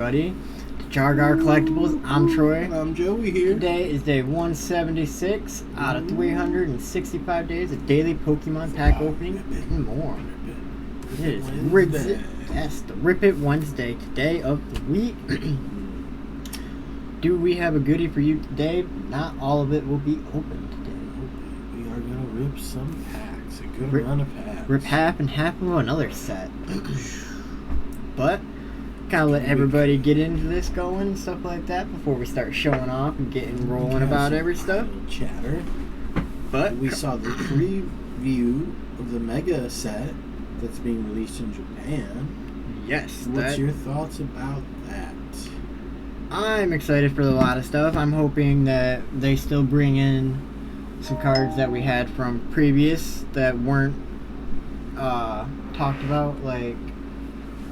Buddy, Jargar Collectibles. I'm Troy. I'm Joey here. Today is day 176 out of 365 days of daily Pokemon pack opening and more. It is the Rip It Wednesday, today of the week. Do we have a goodie for you today? Not all of it will be open today. We are going to rip some packs, a good run of packs. Rip half and half of another set. But kind of let everybody get into this going and stuff like that before we start showing off and getting rolling about every stuff. Chatter. But we saw the preview of the Mega set that's being released in Japan. Yes. What's your thoughts about that? I'm excited for a lot of stuff. I'm hoping that they still bring in some cards that we had from previous that weren't talked about, like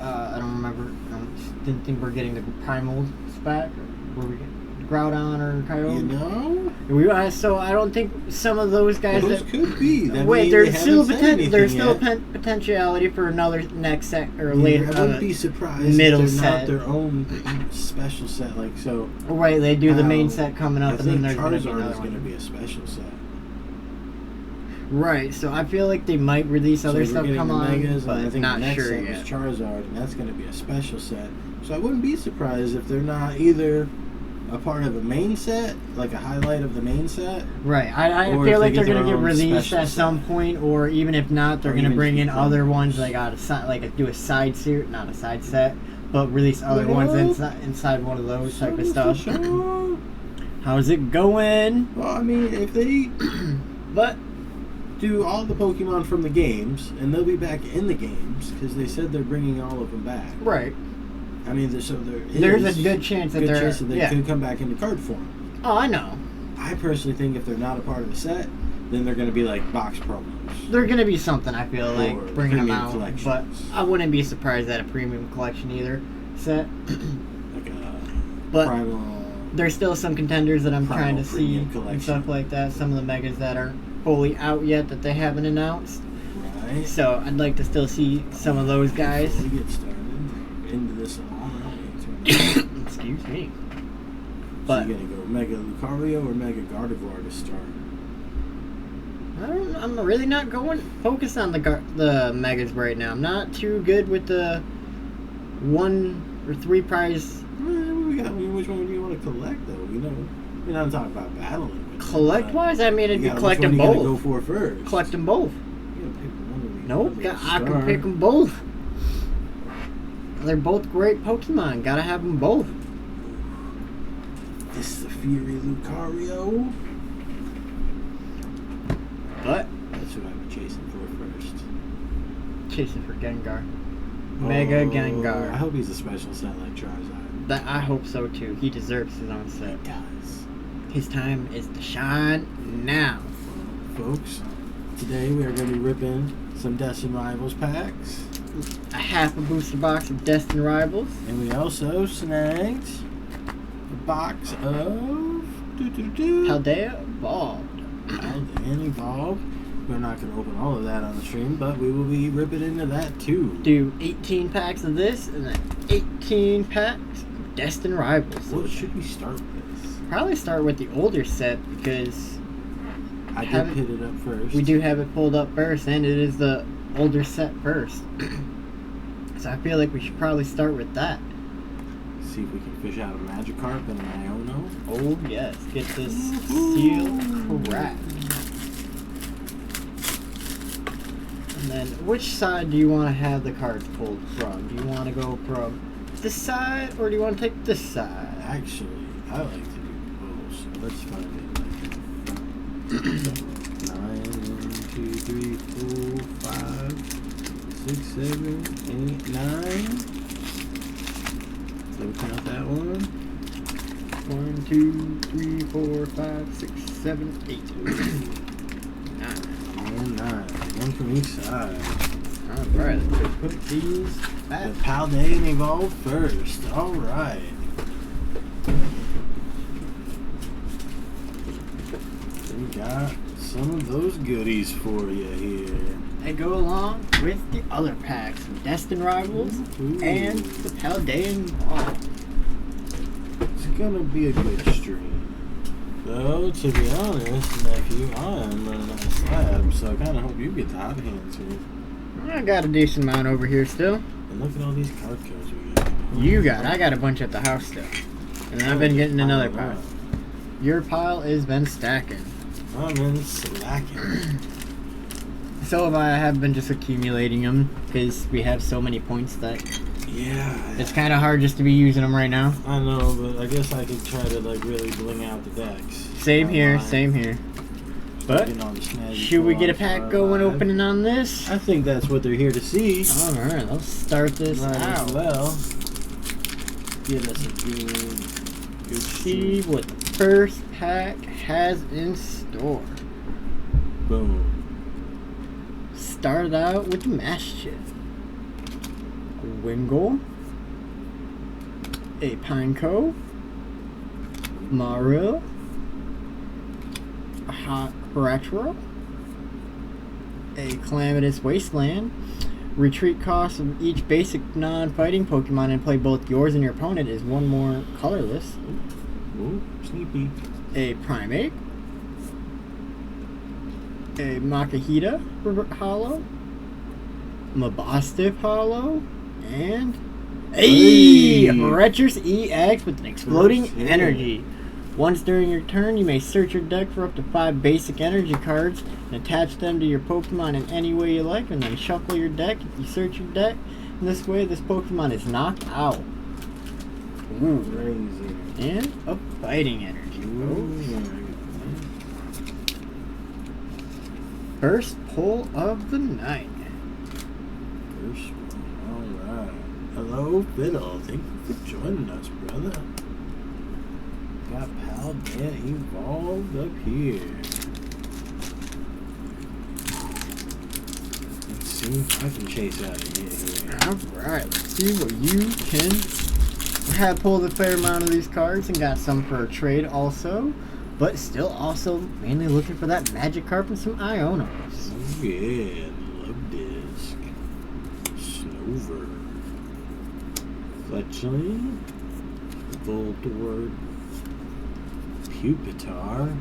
I don't remember. I didn't think we're getting the Primal back. Were we getting Groudon or Kyogre? You know? So I don't think some of those guys could be. There's still potentiality for another next set or later. I wouldn't be surprised middle if they're set. not their own special set. Like so. Right, they do the main set coming up, I and think then there's going to be Charizard another is going to one. be a special set. Right, so I feel like they might release other stuff come on, Megas, but I think not the next sure set yet. was Charizard, and that's going to be a special set. So I wouldn't be surprised if they're not either a part of a main set, like a highlight of the main set. Right, I feel like they're going to get released at some point, or even if not, they're going to bring in other ones, like do a side set, not a side set, but release other ones inside one of those type of stuff. How's it going? Well, I mean, if they but do all the Pokemon from the games, and they'll be back in the games, because they said they're bringing all of them back. Right. I mean, there's a good chance that they could come back into card form. Oh, I know. I personally think if they're not a part of the set, then they're going to be like box promos. They're going to be something, I feel like, bringing them out. But collections. I wouldn't be surprised at a premium collection either set. Like but Primal. There's still some contenders that I'm trying to see collection. and stuff like that. Some of the megas that aren't fully out yet that they haven't announced. Right. So I'd like to still see some of those guys. Before we get started into this Excuse me. But so you're gonna go Mega Lucario or Mega Gardevoir to start? I'm really not focused on the megas right now. I'm not too good with the 1 or 3 prize. Which one do you want to collect though? You know, we're not talking about battling. Collect wise, I mean, it'd be collect them both. both. Go for first. Collect them both. You gotta pick one of these. Nope, I can pick them both. They're both great Pokemon. Gotta have them both. This is the Fury Lucario. But that's what I'm chasing for first. Chasing for Gengar. Mega Gengar. I hope he's a special set like Charizard. I hope so too. He deserves his own set. He does. His time is to shine now. Folks, today we are going to be ripping some Destined Rivals packs. A half a booster box of Destined Rivals. And we also snagged a box of Paldea Evolved. Paldea Evolved. We're not going to open all of that on the stream, but we will be ripping into that too. Do 18 packs of this and then 18 packs of Destined Rivals. What should we start with? Probably start with the older set because I did put it up first. We do have it pulled up first, and it is the older set first. So I feel like we should probably start with that. See if we can fish out a Magikarp and an Iono. Oh yes, get this seal cracked. And then, which side do you want to have the cards pulled from? Do you want to go from this side, or do you want to take this side? Actually, I like to do both, so let's find it. 9, 1, 2, 3, 4, 5, 6, 7, 8, 9. So we count that one. 1, 2, 3, 4, 5, 6, 7, 8. 9. One from each side. Alright, let's put these back. The Paldea Evolved first. Alright. We got some of those goodies for you here. They go along with the other packs of Destined Rivals and the Paldea Evolved. gonna be a good stream. Though, to be honest, nephew, I am running out of slabs, so I kind of hope you get the hot hands here. I got a decent amount over here still. And look at all these card codes we got. I got a bunch at the house still. And I've been getting another pile. Your pile has been stacking. I'm in slacking. So I have been just accumulating them because we have so many points that it's kind of hard just to be using them right now. I know, but I guess I could try to like really bling out the decks. Same here. But should we get a pack going opening on this? I think that's what they're here to see. Alright, let's start this out. Well, give us a good see what the first pack has in store. Boom. Start out with the Mash Chip. A Wingull. A Pineco. Mario. A Hot Retro. A Calamitous Wasteland. Retreat cost of each basic non-fighting Pokemon and play both yours and your opponent is one more colorless. Ooh, sneaky. A Primeape. A Makahita Hollow. Mabostiff Hollow. And a Retrus EX with an exploding energy. Once during your turn, you may search your deck for up to 5 basic energy cards and attach them to your Pokemon in any way you like, and then shuffle your deck if you search your deck. In this way, this Pokemon is knocked out. Ooh. Crazy. And a fighting energy. Ooh. First pull of the night. First one. Alright. Hello, Fiddle. Thank you for joining us, brother. Got Paldea Evolved up here. Let's see if I can chase out of here. Alright, let's see what you can. I have pulled a fair amount of these cards and got some for a trade also. But still also mainly looking for that Magikarp and some Ionos. Oh yeah, Love Disc. Snover. Fletchling. Voltorb. Pupitar.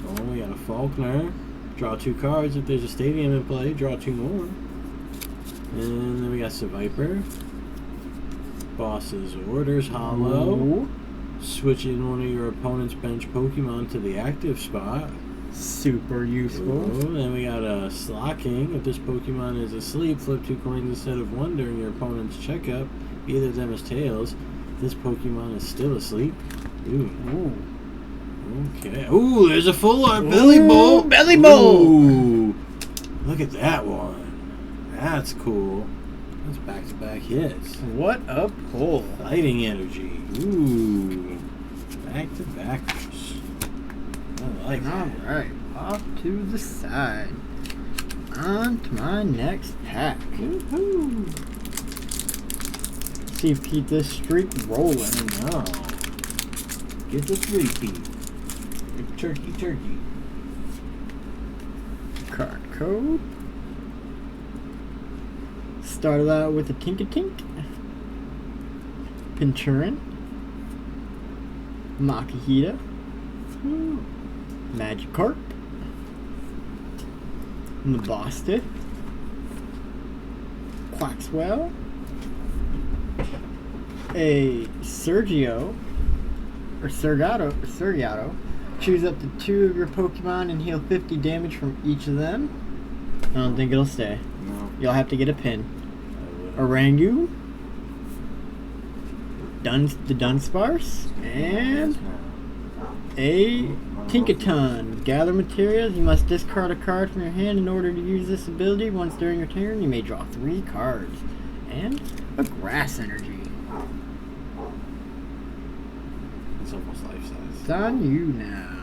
Oh, we got a Faulkner. Draw 2 cards. If there's a stadium in play, draw 2 more. And then we got Seviper. Boss's Orders Hollow. Ooh. Switch in one of your opponent's bench Pokemon to the active spot. Super useful. Ooh, then we got a Slocking. If this Pokemon is asleep, flip 2 coins instead of 1 during your opponent's checkup. Either of them is tails. This Pokemon is still asleep. Ooh. Okay. Ooh, there's a full art Belly Bowl. Belly Bowl. Ooh. Look at that one. That's cool. That's back-to-back hits. What a pull. Fighting energy. Ooh. Back-to-backers. I like that. Alright, off to the side. On to my next pack. Woohoo. See if keep this streak rolling. I know. Get the 3-peat. Turkey. Card code. Started out with a Tinkatink. Pinchurin. Makahita. Magikarp. Mabostiff. Quaxwell. A Sergio. Or Surgiato. Choose up to 2 of your Pokemon and heal 50 damage from each of them. I don't think it'll stay. No. You'll have to get a pin. Orangu. The Dunsparce. And a Tinkaton. Gather materials. You must discard a card from your hand in order to use this ability. Once during your turn, you may draw 3 cards. And a Grass Energy. It's almost life-size. It's on you now.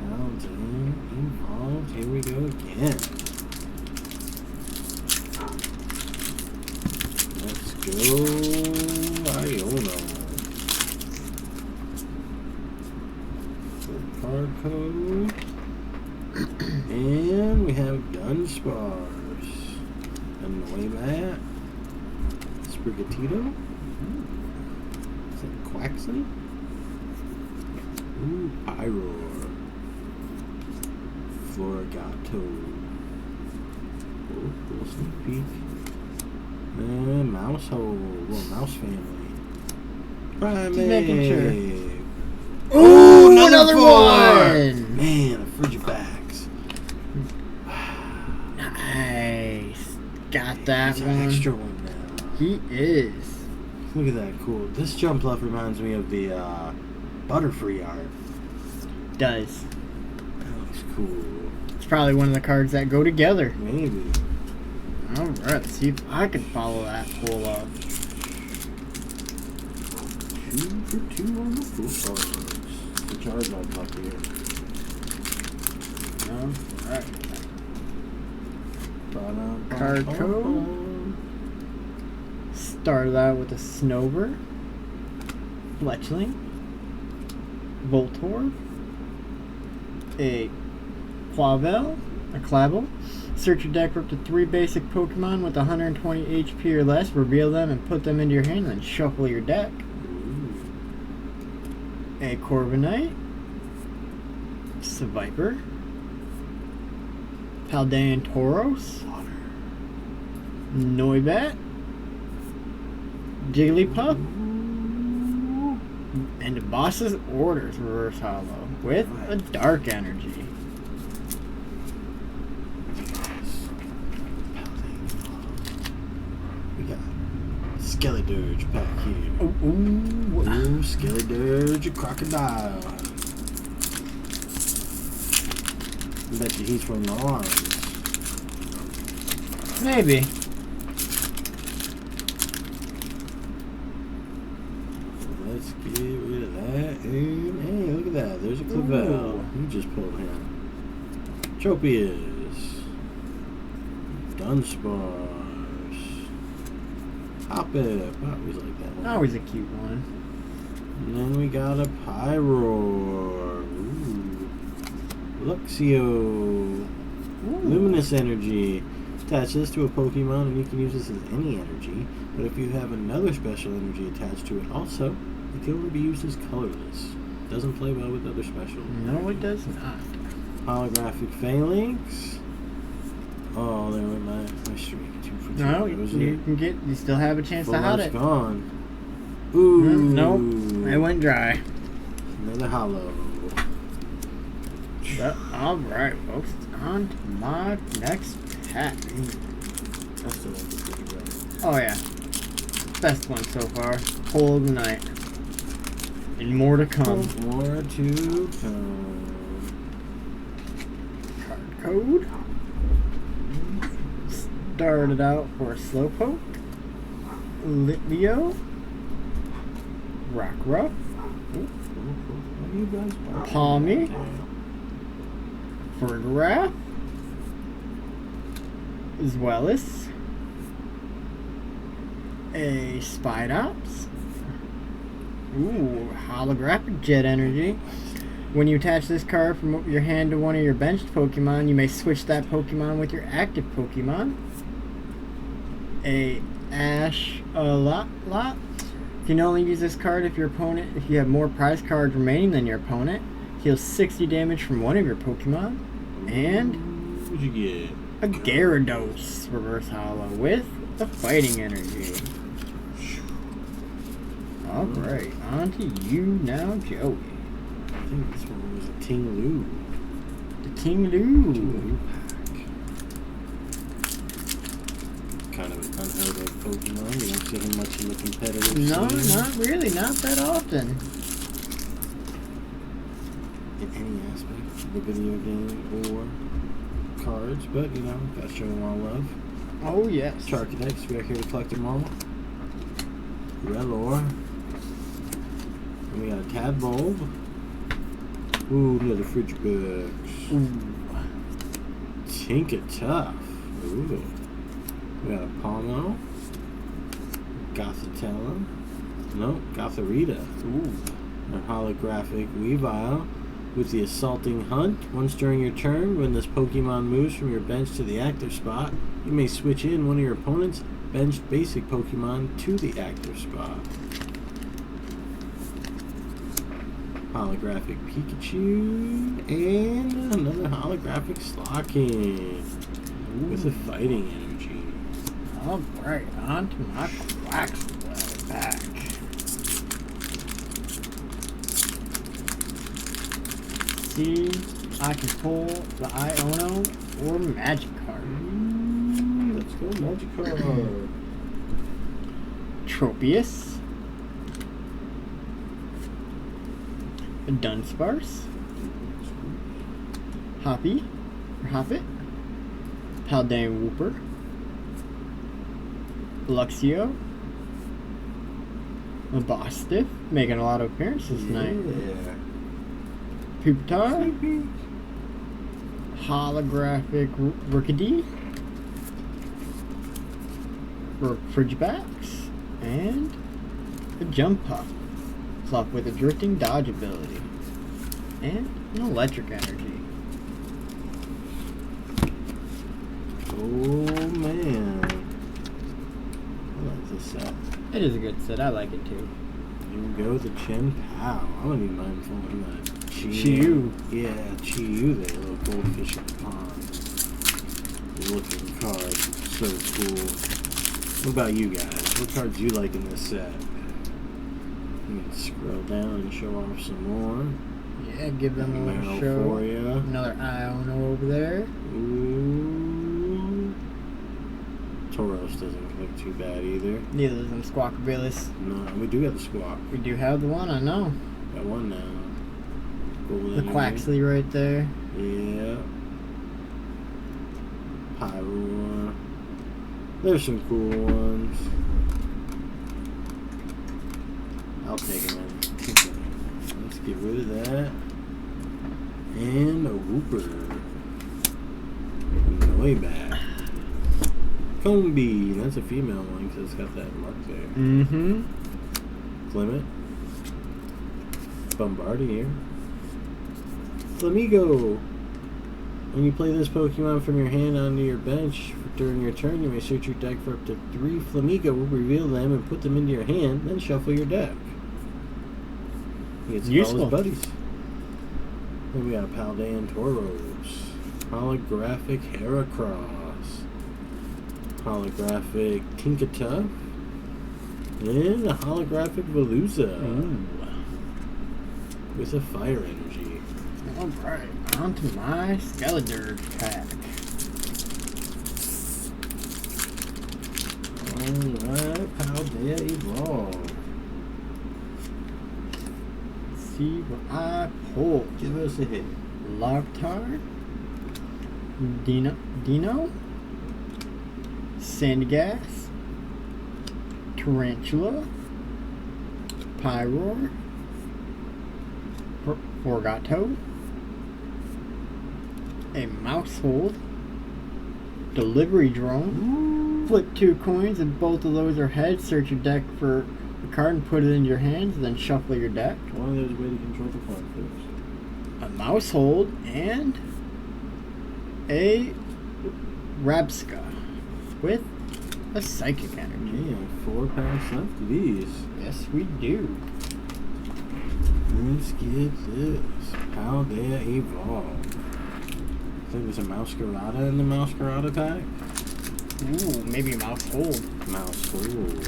Paldea Evolved. Here we go again. Let's go Iono. Card code. And we have Dunsparce. And away that. Sprigatito. Quaxley. Ooh, Pyroar. Florigato. Oh, little sneak peek. And Mousehole. Little mouse family. Primate. Just making sure. Oh, another one! Man, a Frigibax. Nice. Got that He's one. an extra one now. He is. Look at that, cool. This Jumpluff reminds me of the Butterfree art. Does. That looks cool. It's probably one of the cards that go together. Maybe. Alright, let's see if I can follow that pull up. 2 for 2 on the full cards. The Charizard up here. Alright. Ba-dum, Card bum, code. bum. Started out with a Snover, Fletchling, Voltorb, a Clavel, a Clavel. Search your deck for up to 3 basic Pokemon with 120 HP or less, reveal them and put them into your hand, then shuffle your deck. A Corviknight, Seviper, Paldean Tauros, Noibat, Jigglypuff, and the Boss's Orders Reverse Hollow with a Dark Energy. We got Skeledirge back here. Ooh. Skeledirge Crocodile. I bet you he's from the arms. Maybe. Let's get rid of that. And hey, look at that. There's a Clavel. You just pulled him. Tropius. Dunsparce. Hoppip. I always like that one. Always a cute one. And then we got a Pyroar. Ooh. Luxio. Ooh. Luminous Energy. Attach this to a Pokemon and you can use this as any energy. But if you have another special energy attached to it also, it can only be used as colorless. Doesn't play well with other special. No, it does not. Holographic Phalanx. Oh, there went my streak. 2 for 2. No, Was you it? can get. You still have a chance Full to hot art's it. gone. Ooh. Nope, it went dry. Another hollow. But, all right, folks. On to my next pack. I still like this pretty well. Oh yeah, best one so far. Pull of the night, and more to come. More to come. Card code. Started out for Slowpoke, Litleo, Rockruff, What are you guys watching? Palmy, Fergraph, as well as a Spidops. Ooh, holographic Jet Energy. When you attach this card from your hand to one of your benched Pokemon, you may switch that Pokemon with your active Pokemon. A Ashlalot. You can only use this card if you have more prize cards remaining than your opponent. Heals 60 damage from one of your Pokemon. And What'd you get? a Gyarados Reverse Hollow with a Fighting Energy. Alright, on to you now, Joey. I think this one was a Ting Lu. The King Lou. Ting Lu pack. Kind of an unheard of Pokemon. You don't see him much in the competitive No, scene. not really, not that often. In any aspect of the video game or cards, but you know, gotta show them all love. Oh, yes. Charcadex, we are here to collect them all. Relor. And we got a Tadbulb. Ooh, another Frigibax. Ooh. Tinkatuff. Ooh. We got a Palmo. Gothitella. No, Gothorita. Ooh. A holographic Weavile with the Assaulting Hunt. Once during your turn, when this Pokemon moves from your bench to the active spot, you may switch in one of your opponent's benched basic Pokemon to the active spot. Holographic Pikachu. And another holographic Slocking. With a fighting energy. Alright, on to my Quaxwell pack. See if I can pull the Iono or Magikarp. Let's go Magikarp. Tropius. Dunsparce. Hoppy. Or Hoppet. Paldean Wooper. Luxio. Mabostiff, making a lot of appearances tonight. Yeah. Pupitar. Holographic Rookidee. Frigibax. And a Jump Puff. Fluff with a drifting dodge ability. And an electric energy. Oh man. I like this set. It is a good set. I like it too. Here we go with the Chen Pao. I'm gonna be mindful in that Chiyu. Yeah, Chiyu there, little goldfish in the pond. Looking card. So cool. What about you guys? What cards do you like in this set? You can scroll down and show off some more. Yeah, give them a little show. Malforia. Another Iono over there. Ooh. Tauros doesn't look too bad either. Neither of them Squawkabillis. No, we do have the Squawk. We do have the one, I know. Got one now. Golden The Quaxley right there. Yeah. Pyroar. There's some cool ones. I'll take them in. Let's get rid of that. And a Wooper. Noibat. Combi. That's a female one because it's got that mark there. Mm-hmm. Clement. Bombardier. Flamigo. When you play this Pokemon from your hand onto your bench during your turn, you may search your deck for up to 3 Flamigo, reveal them, and put them into your hand, then shuffle your deck. He gets to call his buddies. Then we got a Paldean Tauros. Holographic Heracross. Holographic Tinkatuff. And a holographic Veluza. Ooh. With a fire energy. Alright, on to my Skeledirge pack. Alright, Paldea Evolve. Let's see what I pull. Give us a hit. Larvitar. Dino. Sandygast. Tarantula. Pyroar. Forgato. A Mousehold. Delivery Drone. Flip 2 coins and both of those are heads. Search your deck for a card and put it in your hands, then shuffle your deck. One of those ways to control the card first. A Mousehold and a Rabsca with a Psychic Energy. Yeah, 4 packs left of these. Yes, we do. Let's get this. Paldea Evolve. I think there's a Mouscarada in the Mouscarada pack. Ooh, maybe a Mousehold. Mousehold.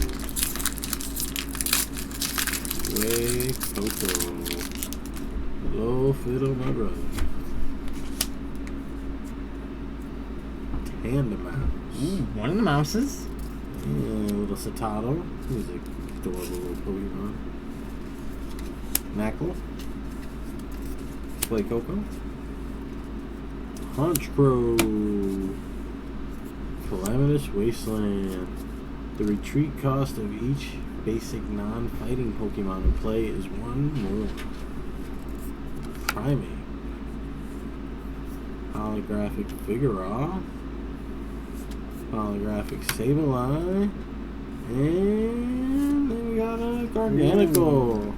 Way Coco. Hello, Fiddle, my brother. Tandemouse. Ooh, one of the mouses. And a little Satato. He's a adorable little Pokemon. Knackle. Play Coco. Honchkrow. Calamitous Wasteland. The retreat cost of each basic non-fighting Pokemon in play is 1 more. Primate. Holographic Vigoroth. Holographic Sableye. And then we got a Garganacl.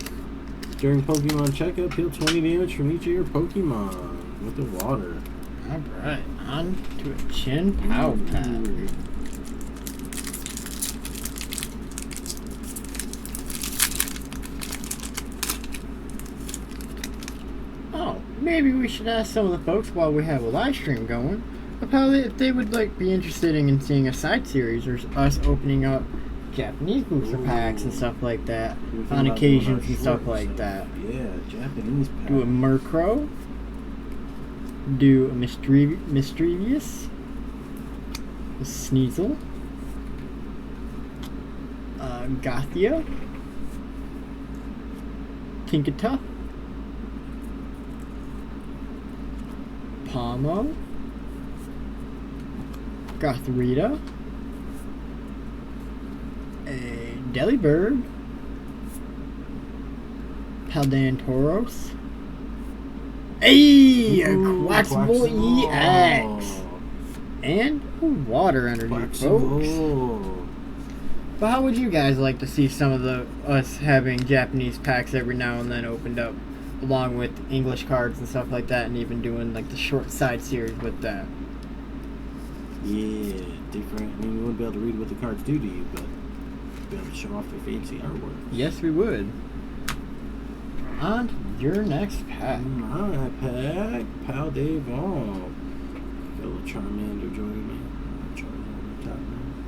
During Pokemon checkup, heal 20 damage from each of your Pokemon with the water. Alright, on to a Chen Pao pack. maybe we should ask some of the folks while we have a live stream going about if they would like be interested in seeing a side series or us opening up Japanese booster packs and stuff like that on occasions and stuff like that. Yeah, Japanese packs. Do a Murkrow. Do a Mischievous. A Sneasel. Gothia. Tinkatuff. Palmo. Gothorita. A Delibird. Paldantoros. Hey! A Quaxable EX! And a Water Energy, folks. But how would you guys like to see some of us having Japanese packs every now and then opened up, along with English cards and stuff like that, and even doing like the short side series with that? Yeah, different. I mean, we wouldn't be able to read what the cards do to you, but be able to show off their fancy artwork. Yes, we would. On to your next pack. My pack, Paldeval. Got a little Charmander joining me. Charmander on the top now.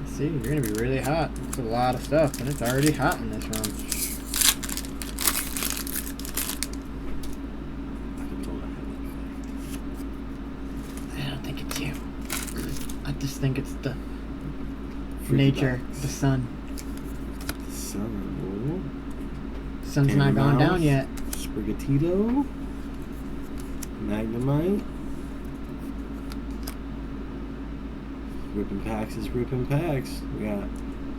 See, you're gonna be really hot. It's a lot of stuff, and it's already hot in this run. I can told I had that effect. I don't think it's you. I just think it's the Freaky nature, Bucks. the sun. Sun. Sun's not gone down yet. Sprigatito. Magnemite. Ripping packs is ripping packs. We got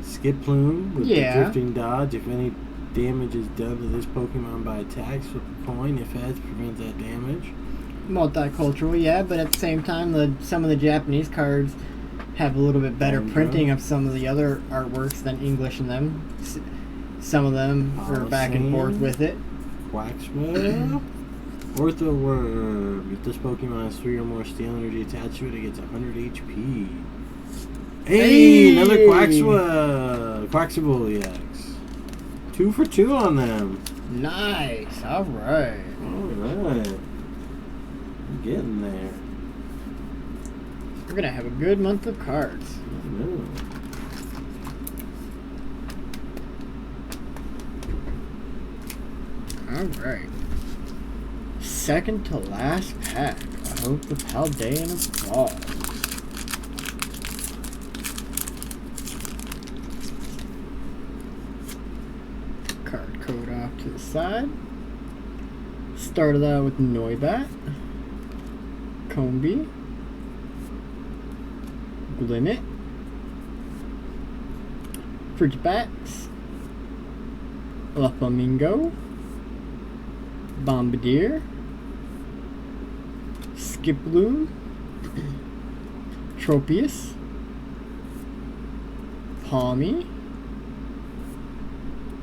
Skip Plume with the drifting dodge. If any damage is done to this Pokemon by attacks, flip a coin. If heads, prevents that damage. Multicultural, yeah, but at the same time, some of the Japanese cards have a little bit better printing of some of the other artworks than English in them. Some of them are back and forth with it. Quaxwell. Orthoworm. If this Pokemon has 3 or more Steel Energy attached to it, it gets 100 HP. Hey, another Quaxable EX. 2 for 2 on them. Nice. All right. Alright. I'm getting there. We're going to have a good month of cards. I know. Alright. Second to last pack. I hope the Paldean evolves. Card code off to the side. Started out with Noibat, Combee, Glimmet, Frigibax, La Flamingo, Bombardier, Skiploom, Tropius, Palmy,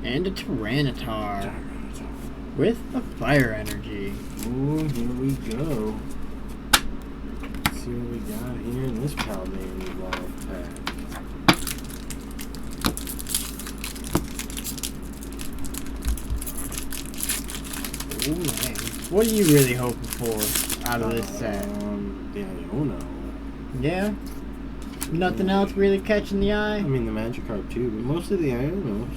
and a Tyranitar with a Fire Energy. Ooh, here we go. Let's see what we got here in this Paldean Evolve pack. Oh man, what are you really hoping for out of this set? The Iono. Yeah? Nothing else really catching the eye? I mean, the Magikarp too, but mostly the Ionos.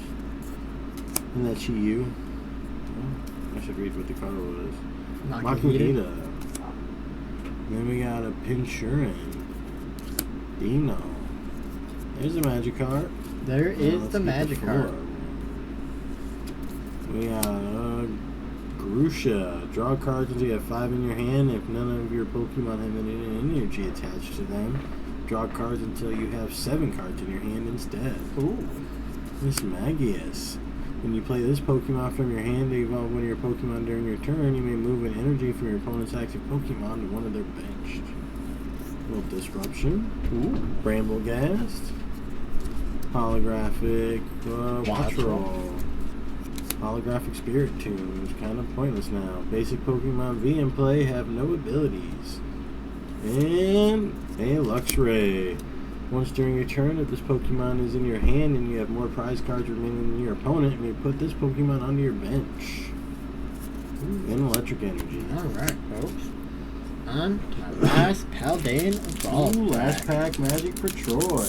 And that Chi-Yu. Oh, I should read what the card was. Makuhita. Then we got a Pinchurin. Dino. There's a Magikarp. There is the Magikarp. We got Grusha. Draw cards until you have 5 in your hand. If none of your Pokemon have any energy attached to them, draw cards until you have 7 cards in your hand instead. Ooh. Miss Magius. When you play this Pokemon from your hand to evolve one of your Pokemon during your turn, you may move an energy from your opponent's active Pokemon to one of their benched. Little Disruption. Ooh. Bramblegast. Holographic Wattrel. Holographic Spirit Tomb is kind of pointless now. Basic Pokemon V in play have no abilities. And a Luxray. Once during your turn, if this Pokemon is in your hand and you have more prize cards remaining than your opponent, you may put this Pokemon onto your bench. Ooh, and electric energy. Alright, folks. On to my last Paldean Evolved. Ooh, last pack magic for Troy.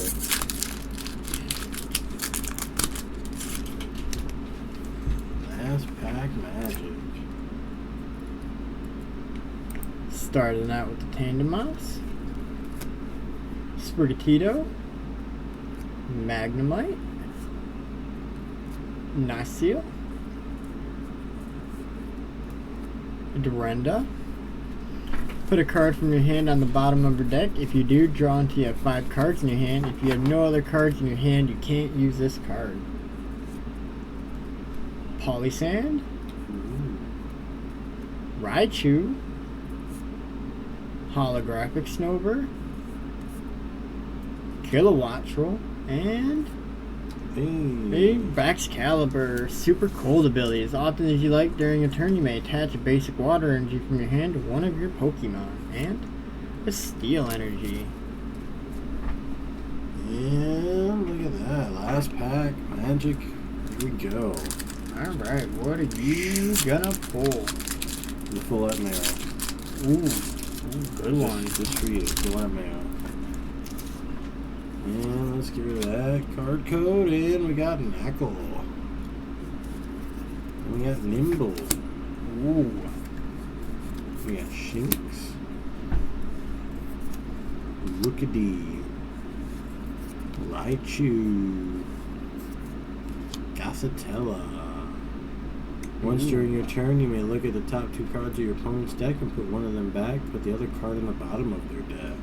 Last pack magic. Starting out with the Tandem Mouse, Sprigatito, Magnemite, Nacil, Durenda. Put a card from your hand on the bottom of your deck. If you do, draw until you have 5 cards in your hand. If you have no other cards in your hand, you can't use this card. Polysand, Raichu, Holographic Snover, Kilowattrel, and a Baxcalibur. Super cold ability. As often as you like during a turn, you may attach a basic water energy from your hand to one of your Pokemon. And a Steel Energy. And look at that. Last pack magic. Here we go. Alright, what are you gonna pull? The Fullette Mail. Ooh, good one. Just for you. Fullette Mail. And let's get rid of that card code. And we got Knackle. And we got Nimble. Ooh. We got Shinx. Rookidee. Raichu. Gossatella. Once during your turn, you may look at the top 2 cards of your opponent's deck and put one of them back. Put the other card in the bottom of their deck.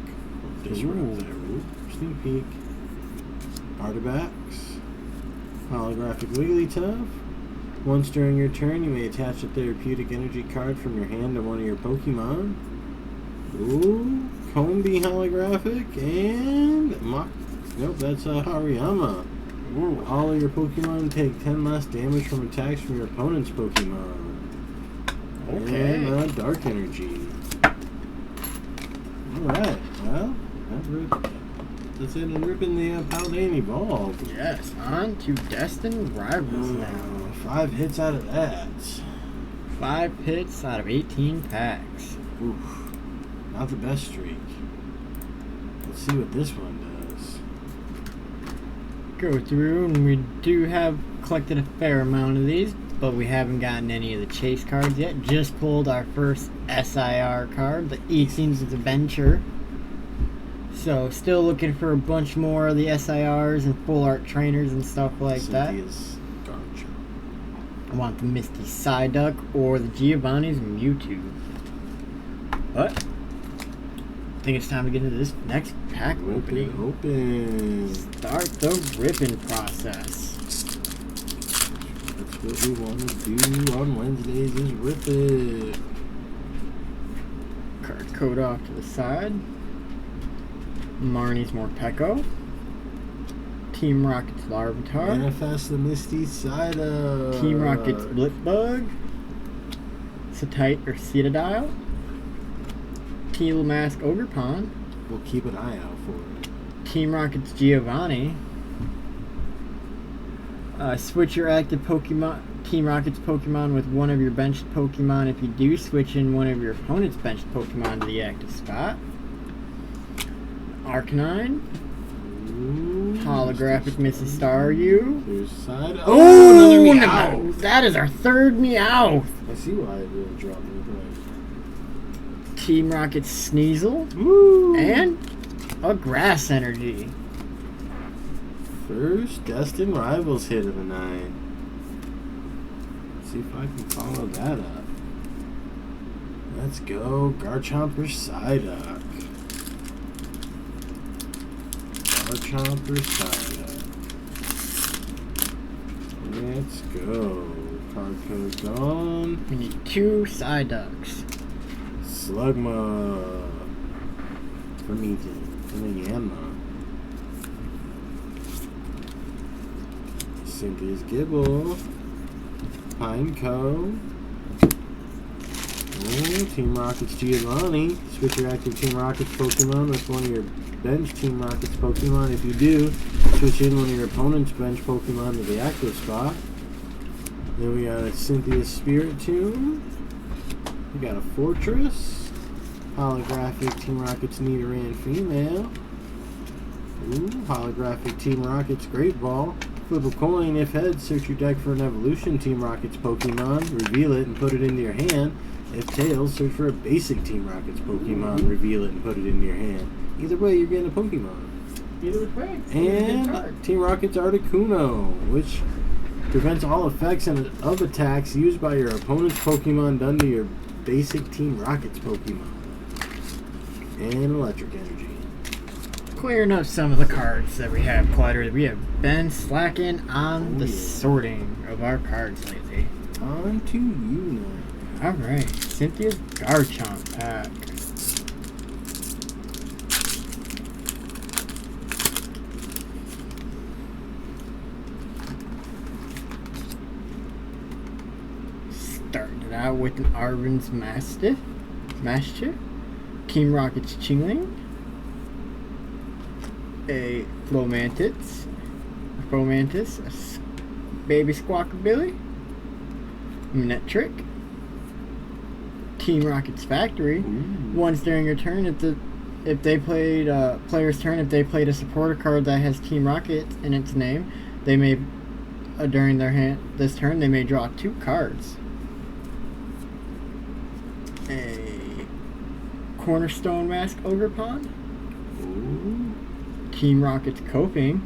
Disrupt there. Ooh, sneak peek. Artifacts. Holographic Wigglytuff. Once during your turn, you may attach a therapeutic energy card from your hand to one of your Pokemon. Ooh, Combi holographic and nope, that's Hariyama. Ooh, all of your Pokemon take 10 less damage from attacks from your opponent's Pokemon. Okay. And Dark Energy. Alright, well, that's it in ripping the Paldean Evolved. Yes, on to Destined Rivals now. 5 hits out of that. 5 hits out of 18 packs. Oof. Not the best streak. Let's see what this one does. Go through, and we do have collected a fair amount of these, but we haven't gotten any of the chase cards yet. Just pulled our first SIR card, the Eeteen's Adventure. So still looking for a bunch more of the SIRs and full art trainers and stuff like Cynthia's Garchomp. that. I want the Misty Psyduck or the Giovanni's Mewtwo. But I think it's time to get into this next pack opening. Open. Start the ripping process. That's what we want to do on Wednesdays is rip it. Card code off to the side. Marnie's Morpeko. Team Rocket's Larvitar. Manifest the Misty Psyduck. Team Rocket's Blipbug. Cetite or Cetadile. Teal Mask Ogerpon. We'll keep an eye out for it. Team Rocket's Giovanni. Switch your active Pokemon, Team Rocket's Pokemon with one of your benched Pokemon. If you do, switch in one of your opponent's benched Pokemon to the active spot. Arcanine. Ooh, Holographic Misty Staryu. There's Psyduck. Oh, another Meowth. that is our third Meowth. I see why it really dropped me. Team Rocket's Sneasel. Woo! And a Grass Energy. First Destined Rivals hit of the night. Let's see if I can follow that up. Let's go Garchomp or Psyduck. Garchomp or Psyduck. Let's go. Card code gone. We need 2 Psyducks. Slugma. Vermintide. And then Yanma. Cynthia's Gibble. Pineco. Oh, Team Rocket's Giovanni. Switch your active Team Rocket's Pokemon with one of your bench Team Rocket's Pokemon. If you do, switch in one of your opponent's bench Pokemon to the active spot. Then we got a Cynthia's Spiritomb. We got a Fortress. Holographic Team Rockets Nidoran female. Ooh, holographic Team Rockets Great Ball. Flip a coin. If heads, search your deck for an evolution Team Rockets Pokemon. Reveal it and put it into your hand. If tails, search for a basic Team Rockets Pokemon. Reveal it and put it into your hand. Either way, you're getting a Pokemon. Either way. And Team Rockets Articuno, which prevents all effects of attacks used by your opponent's Pokemon done to your basic Team Rockets Pokemon. And Electric Energy. Clearing up some of the cards that we have cluttered. We have been slacking on the sorting of our cards lately. On to you now. Alright, Cynthia's Garchomp pack. Starting it out with an Arven's Mastiff, Team Rocket's Chingling, a Fomantis, a Baby Squawkabilly, Manectric, Team Rocket's Factory. Once during your turn, if they played player's turn, if they played a supporter card that has Team Rocket in its name, they may during this turn they may draw 2 cards. A Cornerstone Mask Ogerpon. Team Rocket's Coping.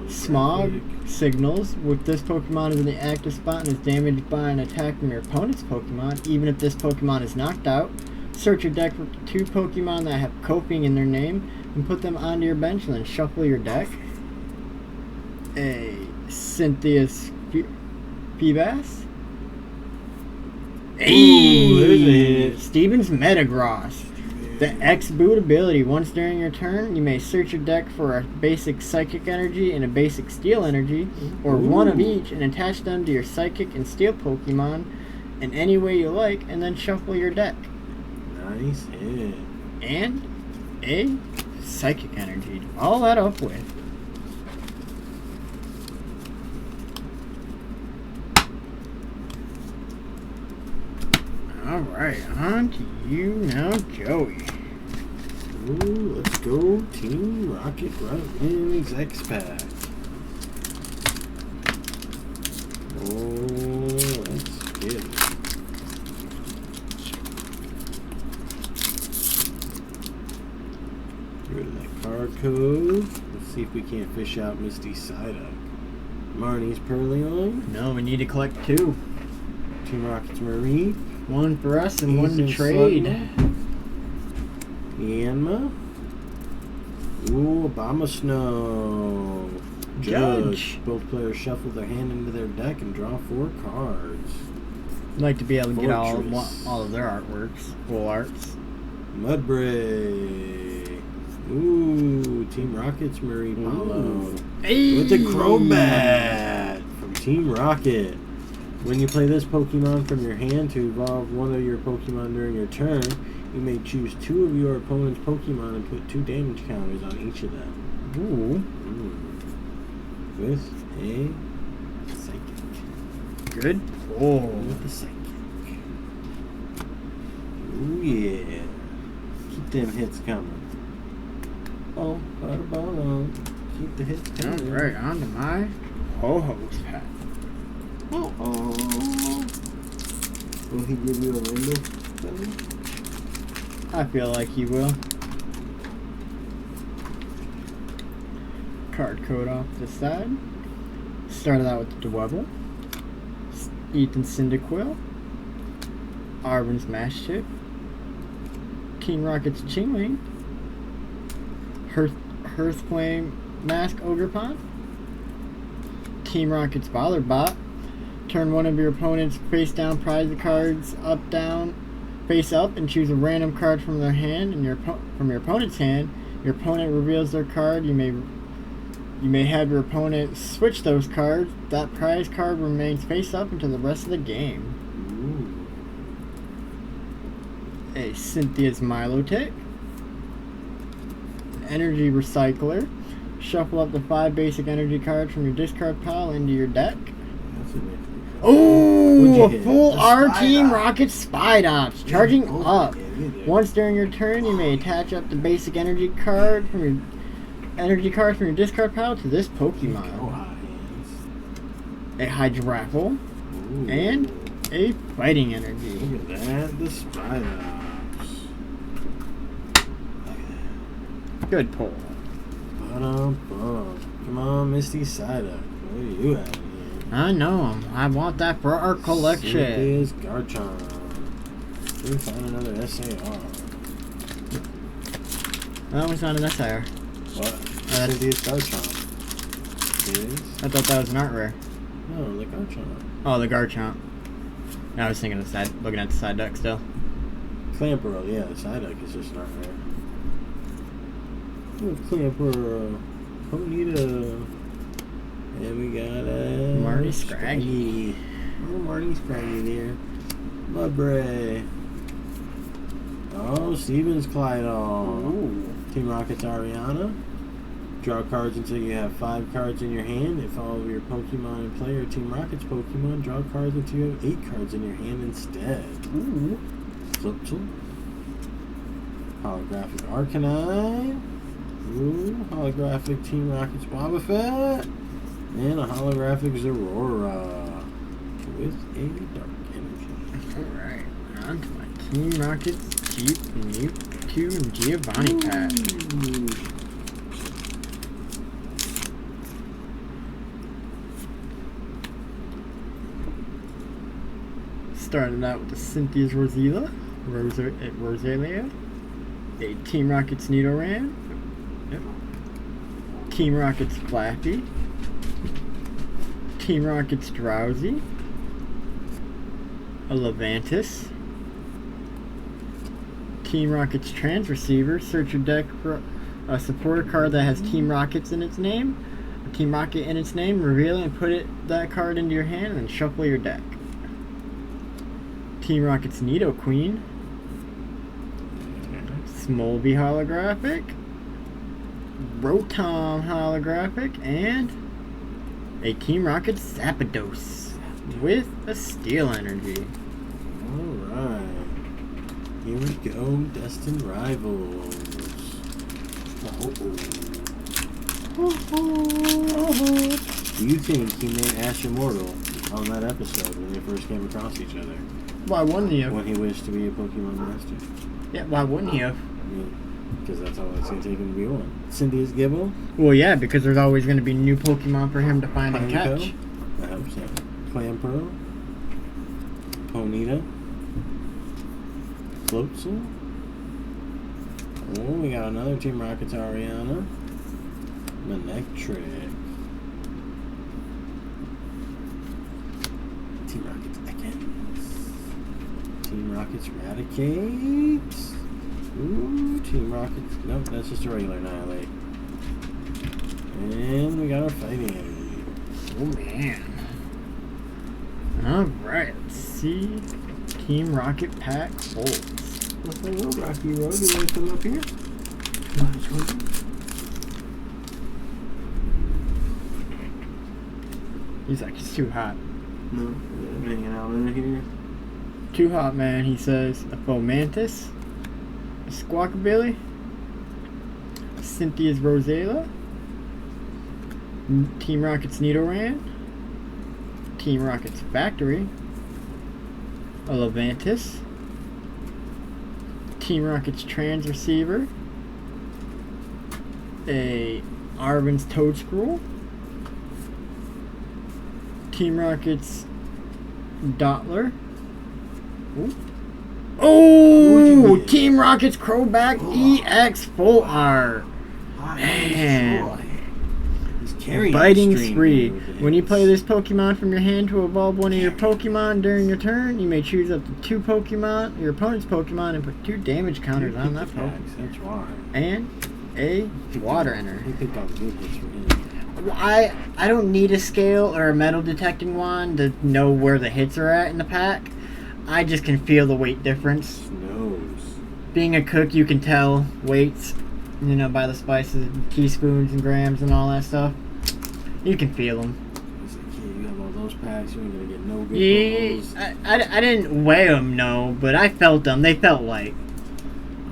Smog signals. With this Pokemon is in the active spot and is damaged by an attack from your opponent's Pokemon, even if this Pokemon is knocked out, search your deck for 2 Pokemon that have Coping in their name and put them onto your bench and then shuffle your deck. A Cynthia's Feebas. Hey! Steven's Metagross. The X-Boot ability. Once during your turn, you may search your deck for a basic Psychic Energy and a basic Steel Energy, or one of each, and attach them to your Psychic and Steel Pokemon in any way you like, and then shuffle your deck. Nice hit. And a Psychic Energy to follow that up with. Alright, on to you now, Joey. Ooh, let's go Team Rocket Runnings X-Pack. Oh, let's get it. Get rid of that card code. Let's see if we can't fish out Misty Psyduck. Marnie's Purrloin. No, we need to collect 2. Team Rocket's Marie. 1 for us and 1 to trade. Yanma. Ooh, Abomasnow. Judge. Both players shuffle their hand into their deck and draw 4 cards. I'd like to be able to get all of their artworks, full arts. Mudbray. Ooh, Team Rocket's Marie Paulo. Hey. With the Crobat from Team Rocket. When you play this Pokemon from your hand to evolve one of your Pokemon during your turn, you may choose 2 of your opponent's Pokemon and put 2 damage counters on each of them. Ooh. With a Psychic. Good. Oh. With the Psychic. Ooh, yeah. Keep them hits coming. Oh, keep the hits coming. Alright, on to my Ho-Ho's pack. Will he give you a window? I feel like he will. Card code off the side. Started out with Dwebble, Ethan Cyndaquil, Arven's Mastiff, Team Rocket's Chingling, Hearthflame Mask Ogerpon, Team Rocket's Botherbot. Turn one of your opponent's face down prize cards face up, and choose a random card from their hand and from your opponent's hand. Your opponent reveals their card. You may have your opponent switch those cards. That prize card remains face up until the rest of the game. Ooh. A Cynthia's Milotic. Energy Recycler. Shuffle up to 5 basic energy cards from your discard pile into your deck. That's a Oh! Ooh, a hit? full The R Spy Team Dots. Rocket Spy Dots. Charging Oh, up. yeah, look at that. Once during your turn, you may attach up the basic energy card from your discard pile to this Go Pokemon. high hands. A Hydrapple Ooh. and a Fighting Energy. Look at that. The Spy Dots. Look at Good pull. that. Ba-dum-bum. Come on, Misty Psyduck. What do you have here? I know 'em. I want that for our collection. Cynthia's Garchomp. Can we find another SAR? That one's not an SR. What? Cynthia's Garchomp. It is? I thought that was an art rare. No, the Garchomp. Oh, the Garchomp. I was thinking of the side, looking at the side duck still. Clamperl, yeah, the Psyduck is just not rare. Oh, Clamperl. Ponyta. And we got Marty Scraggy. Oh, Marty Scraggy there. Mudbray. Oh, Stevens Clydon. Ooh. Team Rocket's Ariana. Draw cards until you have 5 cards in your hand. If all of your Pokemon in play are Team Rocket's Pokemon, draw cards until you have 8 cards in your hand instead. Ooh. Flipsel. Holographic Arcanine. Ooh, holographic Team Rocket's Wobbuffet. And a holographic Zorora. With a Dark Energy. Alright, on to my Team Rockets, Jeep, Mewtwo, and Giovanni pack. Ooh. Starting out with the Cynthia's Roselia, a Team Rockets Nidoran, yep. Team Rockets Flappy, Team Rockets Drowsy, a Levantis, Team Rockets Transreceiver. Search your deck for a supporter card that has Team Rockets in its name, a Team Rocket in its name, reveal it and put that card into your hand and then shuffle your deck. Team Rocket's Nidoqueen, Smolby holographic, Rotom holographic, and a Team Rocket Zapdos with a Steel Energy. Alright. Here we go, Destined Rivals. Do you think he made Ash immortal on that episode when they first came across each other? Why wouldn't he have? When he wished to be a Pokemon Master? Yeah, why wouldn't he have? Because that's all it's going to take him to be one. Cynthia's Gibble? Well, yeah, because there's always going to be new Pokemon for him to find and Pineco? catch. I hope so. Clamperl? Ponyta? Floatzel? Oh, we got another Team Rocket's Ariana. Manectric. Team Rocket's Ekans. Team Rocket's Raticate. Ooh, Team Rocket's... Nope, that's just a regular Annihilate. And we got our Fighting Energy. Oh, man. Alright, let's see. Team Rocket pack holds. What's that road, Rocky Road? You want to come up here? He's like, it's too hot. No, I'm hanging out in here. Too hot, man, he says. A Fomantis, a Squawkabilly, a Cynthia's Roselia, Team Rocket's Nidoran, Team Rocket's Factory, a Levantis, Team Rocket's Transreceiver, a Arven's Toedscruel, Team Rocket's Dottler. Ooh. Oh, Team Rocket's Crowback EX Full R. Man. He's carrying Biting Stream Spree. with When you his- play this Pokemon from your hand to evolve one of your Pokemon during your turn, you may choose up to 2 Pokemon, your opponent's Pokemon, and put 2 damage counters on that Pokemon. That's why. And a Water Enter. He picked out good hits for him. I don't need a scale or a metal detecting wand to know where the hits are at in the pack. I just can feel the weight difference. Nose. Being a cook, you can tell weights, you know, by the spices, teaspoons and grams and all that stuff. You can feel them. He's like, yeah, you have all those packs. attacks. You ain't gonna get no good pulls. I didn't weigh them, no, but I felt them. They felt light.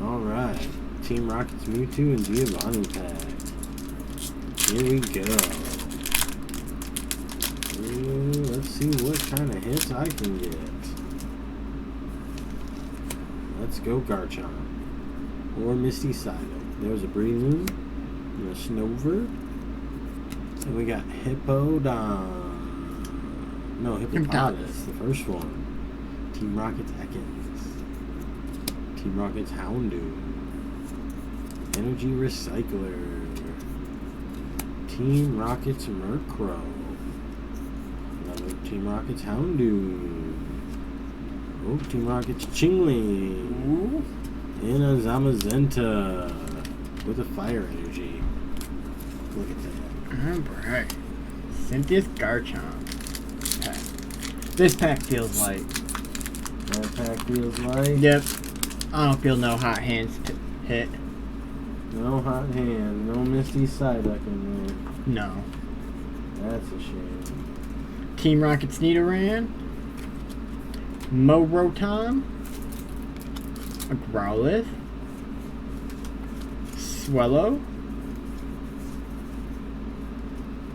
Alright. Team Rocket's Mewtwo and Giovanni pack. Here we go. Ooh, let's see what kind of hits I can get. Let's go Garchomp. Or Misty Psyduck. There's a Breloom. And a Snover. And we got Hippowdon. No, Hippopotamus. The first one. Team Rocket's Ekans. Team Rocket's Houndoom. Energy Recycler. Team Rocket's Murkrow. Another Team Rocket's Houndoom. Oh, Team Rocket's Chingling. And a Zamazenta with a fire energy. Look at that. Alright. Cynthia's Garchomp pack. This pack feels light. That pack feels light. Yep. I don't feel no hot hands to hit. No hot hand. No Misty Psyduck in there. No. That's a shame. Team Rocket's Nidoran. Morotom. A Growlithe. Swellow.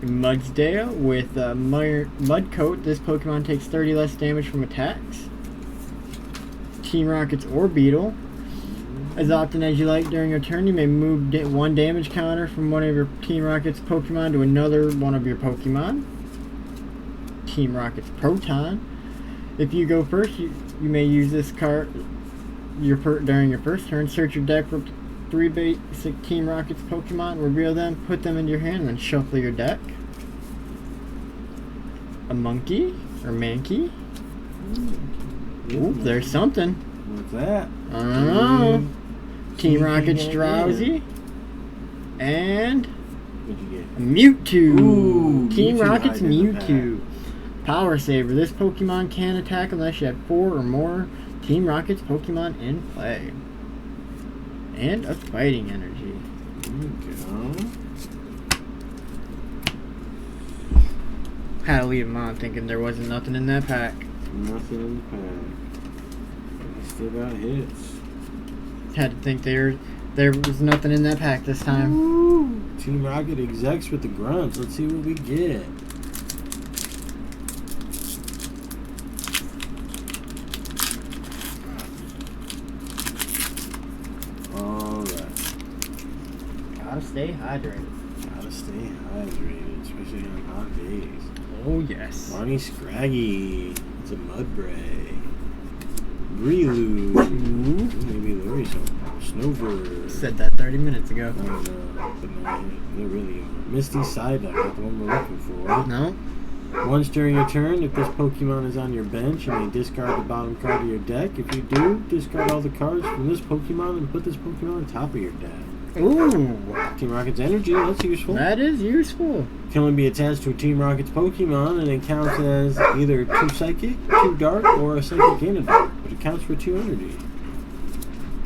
Mudsdale with Mudcoat. This Pokemon takes 30 less damage from attacks. Team Rocket's Orbeetle. As often as you like during your turn, you may move one damage counter from one of your Team Rocket's Pokemon to another one of your Pokemon. Team Rocket's Proton. If you go first, you may use this card during your first turn. Search your deck for 3 basic Team Rocket's Pokemon, reveal them, put them into your hand, and then shuffle your deck. A Monkey or Mankey. Ooh, there's something. What's that? I don't know. Team Rocket's Drowsy. And What'd you get? a Mewtwo. Ooh, Team Mewtwo Rocket's hiding in the Mewtwo. Power Saver. This Pokemon can attack unless you have 4 or more Team Rocket's Pokemon in play. And a Fighting Energy. There we go. Had to leave him on thinking there wasn't nothing in that pack. Nothing in the pack. We still got hits. Had to think there was nothing in that pack this time. Woo. Team Rocket execs with the grunts. Let's see what we get. Alright. Gotta stay hydrated. Gotta stay hydrated, especially on hot days. Oh yes. Barney Scraggy. It's a Mudbray. Breloom. Maybe Lurie's Snover. Said that 30 minutes ago. I don't know, but no, they really are. Misty Psyduck, not the one we're looking for. No? Once during your turn, if this Pokemon is on your bench, you may discard the bottom card of your deck. If you do, discard all the cards from this Pokemon and put this Pokemon on top of your deck. Ooh. Team Rocket's Energy, that's useful. That is useful. Can only be attached to a Team Rocket's Pokemon, and it counts as either 2 Psychic, 2 Dark, or a Psychic and a Dark, but it counts for 2 Energy.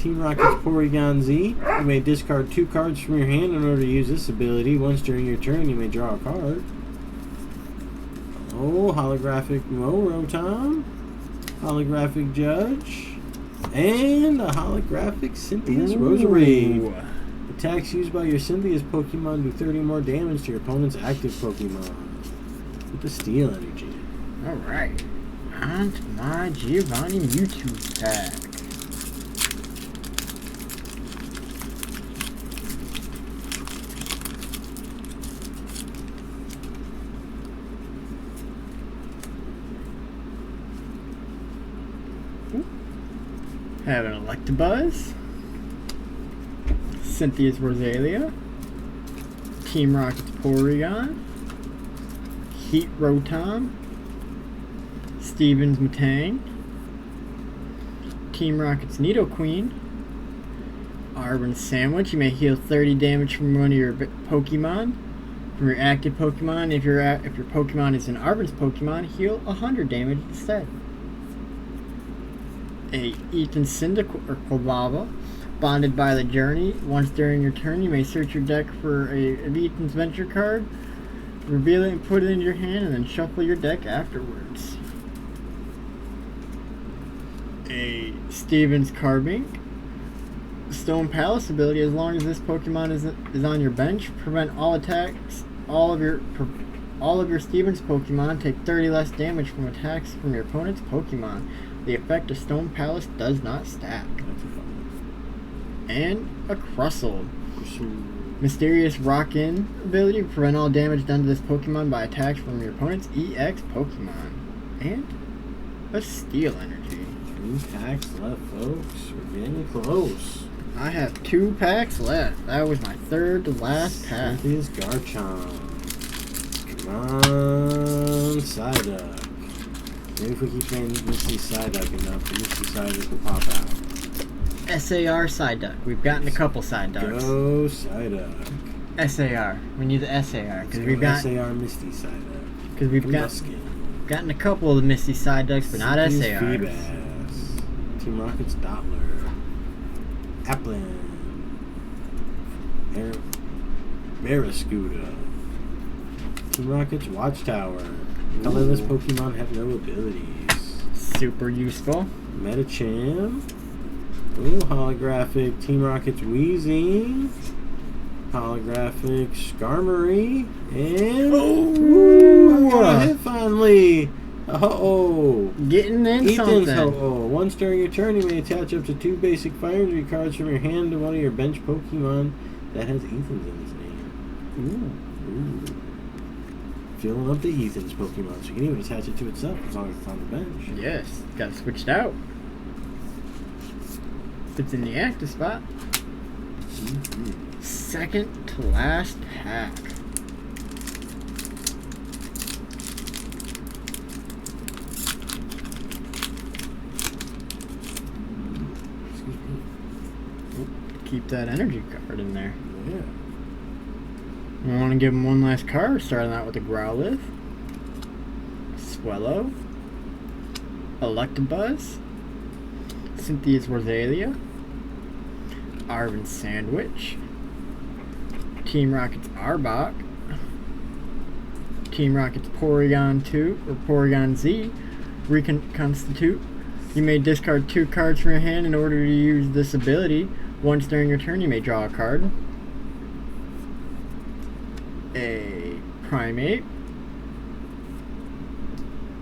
Team Rocket's Porygon Z. You may discard 2 cards from your hand in order to use this ability. Once during your turn, you may draw a card. Oh, holographic Morotom. Holographic Judge. And a holographic Cynthia's Roserade. Attacks used by your Cynthia's Pokemon do 30 more damage to your opponent's active Pokemon. With the Steel Energy. Alright. On to my Giovanni Mewtwo pack. Have an Electabuzz, Cynthia's Rosalia, Team Rocket's Porygon, Heat Rotom, Steven's Metang, Team Rocket's Nidoqueen, Arbor Sandwich. You may heal 30 damage from one of your Pokemon. From your active Pokemon, if your Pokemon is an Arben's Pokemon, heal 100 damage instead. A Ethan Cyndaquil, bonded by the Journey. Once during your turn, you may search your deck for a Ethan's Venture card. Reveal it and put it in your hand and then shuffle your deck afterwards. A Steven's Carbink. Stone Palace ability, as long as this Pokemon is on your bench, prevent all attacks. All of your Steven's Pokemon take 30 less damage from attacks from your opponent's Pokemon. The effect of Stone Palace does not stack. That's a fun one. And a Crustle. Mysterious Rock-In ability, prevent all damage done to this Pokemon by attacks from your opponent's EX Pokemon. And a Steel Energy. 3 packs left, folks. We're getting close. I have 2 packs left. That was my third to last pack. Cynthia's Garchomp. Come on, Psyduck. Maybe if we keep saying Misty Psyduck enough, the Misty Psyduck will pop out. SAR Psyduck. We've gotten a couple Psyducks. Go Psyduck. SAR. We need the SAR because Let's we've go got SAR Misty Psyduck. because we've gotten a couple of the Misty Psyducks, but not Cynthia's SARs. Feebas. Team Rocket's Doppler. Applin. Barraskewda. Team Rocket's Watchtower. Colorless Pokemon have no abilities. Super useful. Medicham. Ooh, holographic Team Rocket's Weezing. Holographic Skarmory. And Oh! I got a hit finally. Oh, Getting in Ethan's something. Ho-Oh. Once during your turn, you may attach up to 2 basic fire energy cards from your hand to one of your bench Pokemon that has Ethan's in its name. Ooh. Filling up the Ethan's Pokemon, so you can even attach it to itself as long as it's on the bench. Yes, got it switched out. It's in the active spot. Second to last pack. Excuse me. Keep that energy card in there. Yeah. We want to give him one last card, starting out with a Growlithe, Swellow, Electabuzz, Cynthia's Rosalia, Arven Sandwich, Team Rocket's Arbok, Team Rocket's Porygon 2 or Porygon Z, Reconstitute. You may discard 2 cards from your hand in order to use this ability. Once during your turn, you may draw a card. A Primate,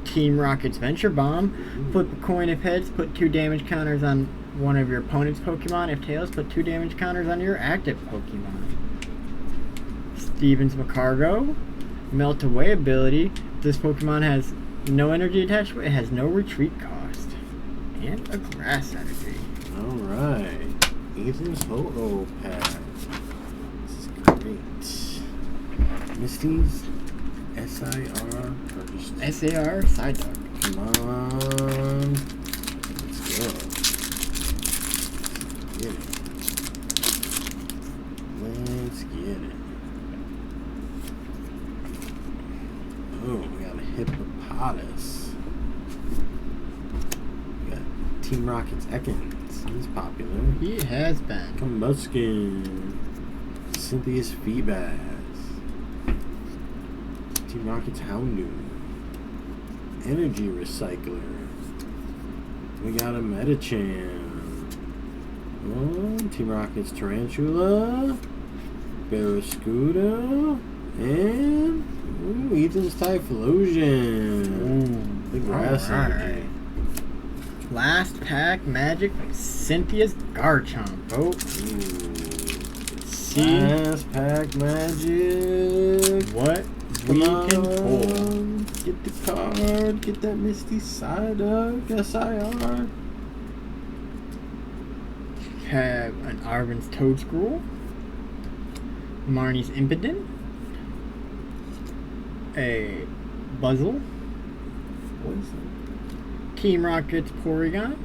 Team Rocket's Venture Bomb. Flip a coin if heads, put 2 damage counters on one of your opponent's Pokemon. If tails, put 2 damage counters on your active Pokemon. Steven's Macargo, Melt Away ability. This Pokemon has no energy attached to it, it has no retreat cost. And a Grass Energy. Alright. Ethan's Ho-Oh pack. This is great. Misty's SIR purchased. SAR Psyduck. Come on. Let's go. Get it. Let's get it. Oh, we got a Hippopotas. We got Team Rocket's Ekans. He's popular. He has been. Combuskin. Cynthia's Feebas. Team Rocket's Houndoom. Energy Recycler. We got a Medicham. Oh, Team Rocket's Tarantula. Barraskewda. And Ethan's Typhlosion. The Grass Energy. Last pack magic Cynthia's Garchomp. Oh, see Last pack magic. what Come we on. can pull. Get the card. Get that Misty Psyduck. SIR. Have an Arven's Toedscruel, Marnie's Impidimp, a Buzzle, What is that? Team Rocket's Porygon,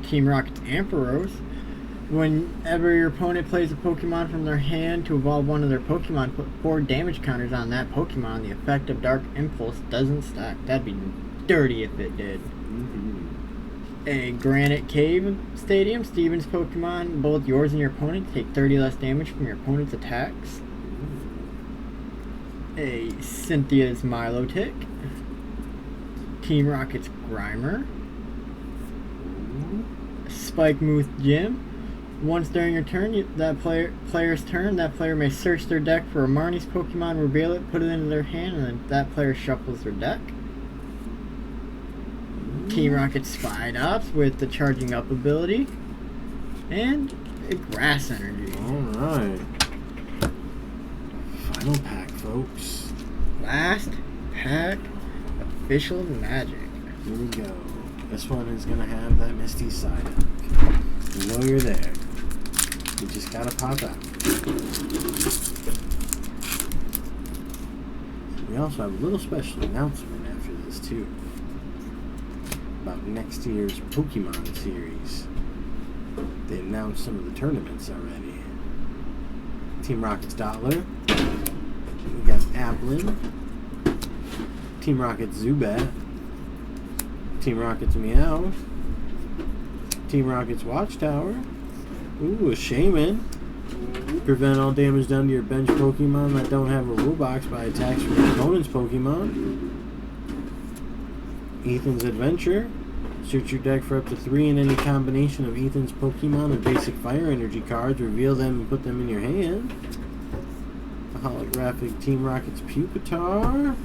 Team Rocket's Ampharos. Whenever your opponent plays a Pokemon from their hand to evolve one of their Pokemon, put 4 damage counters on that Pokemon. The effect of Dark Impulse doesn't stack. That'd be dirty if it did. A Granite Cave Stadium. Steven's Pokemon, both yours and your opponent, take 30 less damage from your opponent's attacks. a Cynthia's Milotic, Team Rocket's Grimer, Spike Muth Gym. Once during your turn, player's turn, that player may search their deck for a Marnie's Pokemon, reveal it, put it into their hand, and then that player shuffles their deck. Team Rocket Spidops with the charging up ability, and a Grass Energy. Alright. Final pack, folks. Last pack, Official Magic. Here we go. This one is going to have that Misty Psyduck. You know you're there. You just got to pop out. We also have a little special announcement after this, too. About next year's Pokemon series. They announced some of the tournaments already. Team Rocket's Dottler. We got Applin. Team Rocket's Zubat. Team Rocket's Meow. Team Rocket's Watchtower. Ooh, a Shaman. Prevent all damage done to your bench Pokemon that don't have a rule box by attacks from your opponent's Pokemon. Ethan's Adventure. Search your deck for up to 3 in any combination of Ethan's Pokemon and basic Fire Energy cards. Reveal them and put them in your hand. A holographic Team Rocket's Pupitar.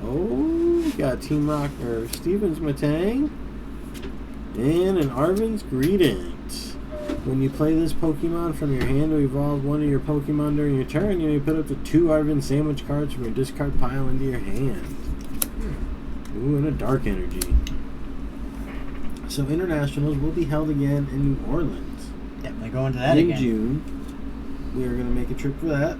Oh, got Team Rock or Steven's Matang. And an Arven's Greetings. When you play this Pokemon from your hand to evolve one of your Pokemon during your turn, you may put up to 2 Arven Sandwich cards from your discard pile into your hand. Ooh, and a Dark Energy. So Internationals will be held again in New Orleans. Definitely going to that in again. June. We are going to make a trip for that.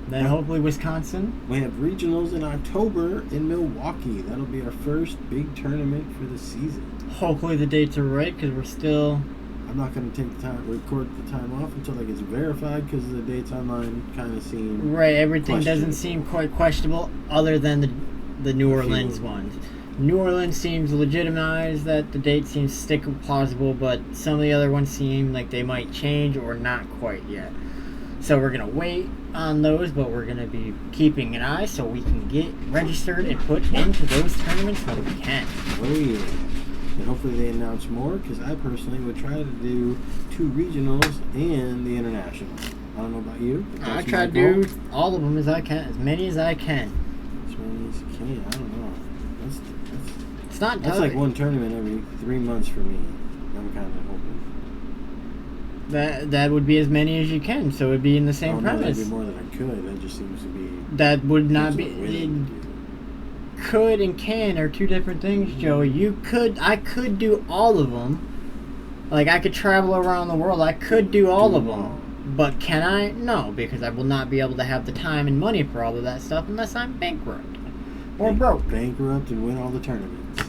Then hopefully Wisconsin. We have regionals in October in Milwaukee. That'll be our first big tournament for the season. Hopefully the dates are right, because we're still... I'm not going to take the time, record the time off until that gets verified, because the dates online kind of seem right. Everything doesn't seem quite questionable, other than the New Orleans ones. New Orleans seems legitimized, that the date seems stick plausible, but some of the other ones seem like they might change or not quite yet. So we're going to wait on those, but we're going to be keeping an eye so we can get registered and put into those tournaments when we can. Oh yeah. And hopefully they announce more, because I personally would try to do 2 regionals and the international. I don't know about you. I try to do all of them as I can, as many as I can. As many as you can. I don't know. It's not That's like one tournament every 3 months for me. I'm kind of hoping. That would be as many as you can, so it would be in the same premise. No, that'd be more than I could. That just seems to be... That would not be... Could and can are 2 different things, Joey. I could do all of them. Like, I could travel around the world. I could do all of them. But can I? No, because I will not be able to have the time and money for all of that stuff unless I'm bankrupt. Or broke. Bankrupt and win all the tournaments.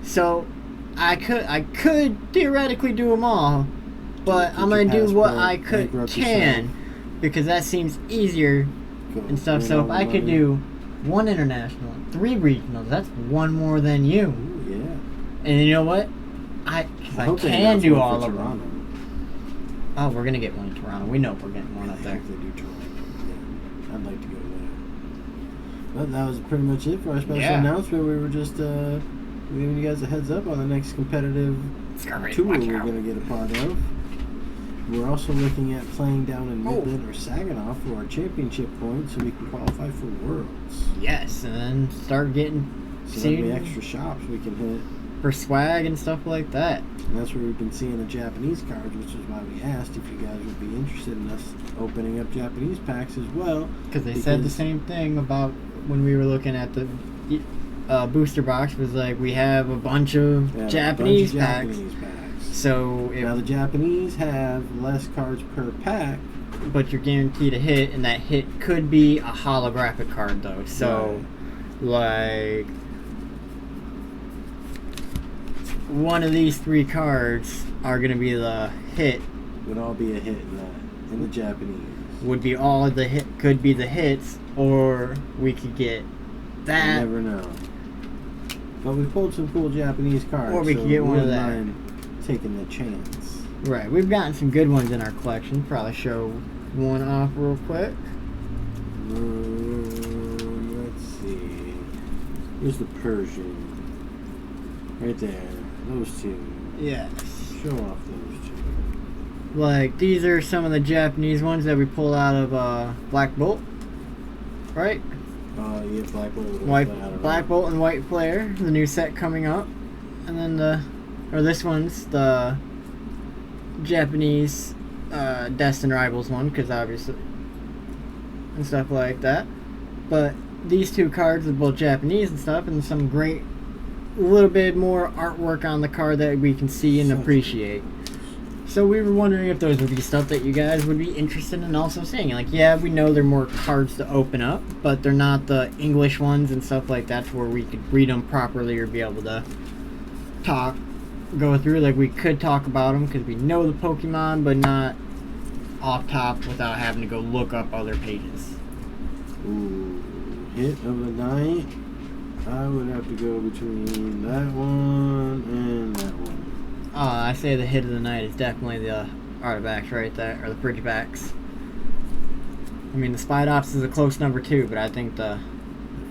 So, I could theoretically do them all, but I'm going to do what I can, because that seems easier and stuff. So if I could do 1 international, 3 regionals, that's 1 more than you. Ooh, yeah. And you know what? I can do all of them. Oh, we're going to get one in Toronto. We know we're getting one up there. If they do Toronto, yeah. I'd like to go there. But that was pretty much it for our special announcement. We were just giving you guys a heads up on the next competitive tour we're going to get a part of. We're also looking at playing down in Midland or Saginaw for our championship points so we can qualify for Worlds. Yes, and then start getting... So there'll be extra shops we can hit. For swag and stuff like that. And that's where we've been seeing the Japanese cards, which is why we asked if you guys would be interested in us opening up Japanese packs as well. Because they said the same thing about when we were looking at the booster box, was like, we have a bunch of Japanese packs. So now the Japanese have less cards per pack, but you're guaranteed a hit, and that hit could be a holographic card though. So like one of these 3 cards are gonna be the hit. Would all be a hit in the Japanese. Would be all the hit. Could be the hits, or we could get that. You never know. But we pulled some cool Japanese cards, or we could get one of that. Taking the chance. Right, we've gotten some good ones in our collection. Probably show one off real quick. Here's the Persian. Right there. Those two. Yes. Show off those two. Like, these are some of the Japanese ones that we pulled out of Black Bolt. Right? Yeah, Black Bolt. Black Bolt and White Flare, the new set coming up. And then this one's the Japanese Destined Rivals one, because obviously, and stuff like that. But these two cards are both Japanese and stuff, and some great, a little bit more artwork on the card that we can see and appreciate. So we were wondering if those would be stuff that you guys would be interested in also seeing. Like, yeah, we know they're more cards to open up, but they're not the English ones and stuff like that where we could read them properly or be able to go through. Like, we could talk about them because we know the Pokemon, but not off top without having to go look up other pages. Ooh, hit of the night. I would have to go between that one and that one. I say the hit of the night is definitely the Artifacts right there, or the Frigibax. I mean, the Spidops is a close number 2, but I think the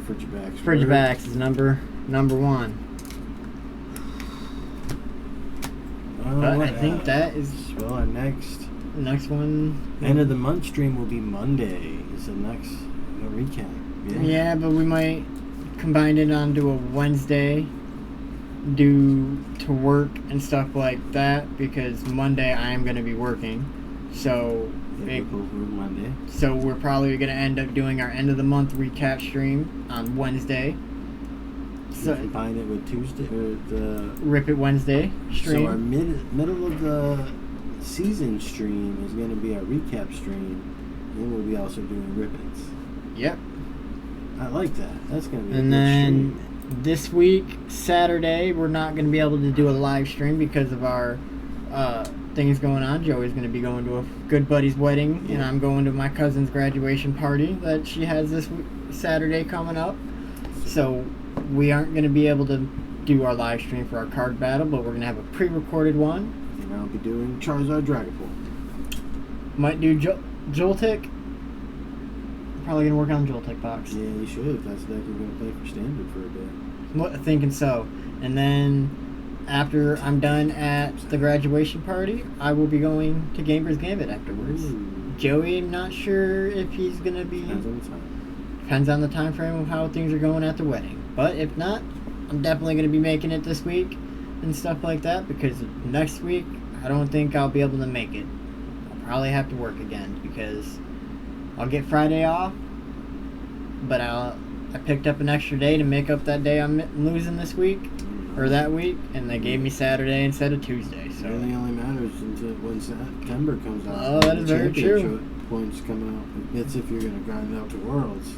Frigibax is number 1. But I think that is... Well, our next one... End of the month stream will be Monday. Is the next recap. Yeah, but we might combine it onto a Wednesday due to work and stuff like that, because Monday I am going to be working. So... Monday. So we're probably going to end up doing our end of the month recap stream on Wednesday. So combine it with Tuesday or the Rip It Wednesday stream. So our middle of the season stream is going to be our recap stream, and we'll be also doing Rip-Its. Yep. I like that. That's going to be. And then this week, Saturday, we're not going to be able to do a live stream because of our things going on. Joey's going to be going to a good buddy's wedding, and I'm going to my cousin's graduation party that she has this Saturday coming up. So we aren't going to be able to do our live stream for our card battle, but we're going to have a pre-recorded one. And I'll be doing Charizard Dragapult. Might do Joltik. Probably going to work on Joltik box. Yeah, you should. If that's the deck you're going to play for Standard for a bit. Thinking so. And then after I'm done at the graduation party, I will be going to Gamers Gambit afterwards. Ooh. Joey, I'm not sure if he's going to be... Depends on the time. Depends on the time frame of how things are going at the wedding. But if not, I'm definitely going to be making it this week and stuff like that, because next week, I don't think I'll be able to make it. I'll probably have to work again, because I'll get Friday off, but I picked up an extra day to make up that day I'm losing this week, or that week, and they gave me Saturday instead of Tuesday. So it really only matters until when September comes out. Oh, that is very true. Points come out. That's if you're going to grind out to Worlds.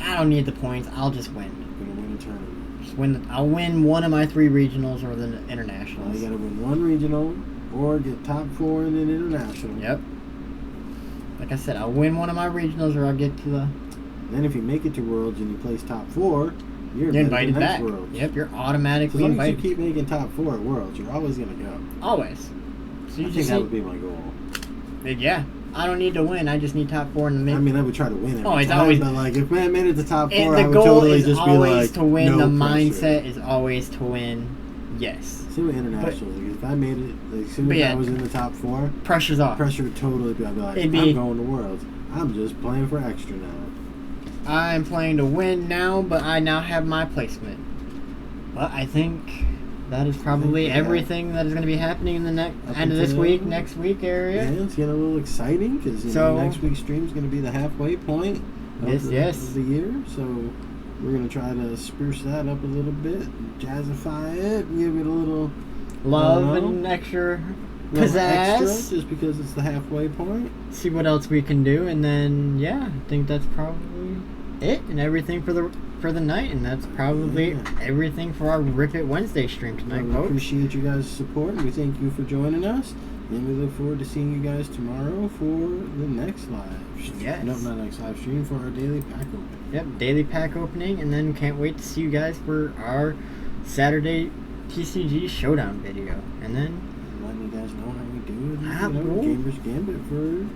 I don't need the points. I'll just win. You're going to win a tournament. Just win. I'll win one of my 3 regionals or the internationals. Well, you got to win 1 regional or get top 4 in an international. Yep. Like I said, I'll win one of my regionals or I'll get to the... Then if you make it to Worlds and you place top 4, you're invited to the next back. Worlds. Yep, you're automatically as long invited. as you keep making top 4 at Worlds, you're always going to go. Always. So I think that would be my goal. Yeah. I don't need to win. I just need top 4 in the I mean, I would try to win every time, always, but like if man made it to top 4, I would goal totally is just be always like, to win. no The pressure. mindset is always to win. Yes. See with internationals, like if I made it, like as soon as I was in the top 4, pressure's off. Pressure would totally be. I'd be like, I'm going to Worlds. I'm just playing for extra now. I'm playing to win now, but I now have my placement. But I think that is probably everything that is going to be happening in the end of this week, next week area. Yeah, it's getting a little exciting because next week's stream is going to be the halfway point of the year. So we're going to try to spruce that up a little bit, jazzify it, give it a little love and extra pizzazz. Just because it's the halfway point. See what else we can do, and then I think that's probably it and everything for the night, and that's probably everything for our Rip It Wednesday stream tonight, We appreciate you guys' support, and we thank you for joining us, and we look forward to seeing you guys tomorrow for the next live stream. Yes. No, not next live stream, for our daily pack opening. Yep, daily pack opening, and then can't wait to see you guys for our Saturday TCG Showdown video, and then letting you guys know how we do it, Gamers Gambit for...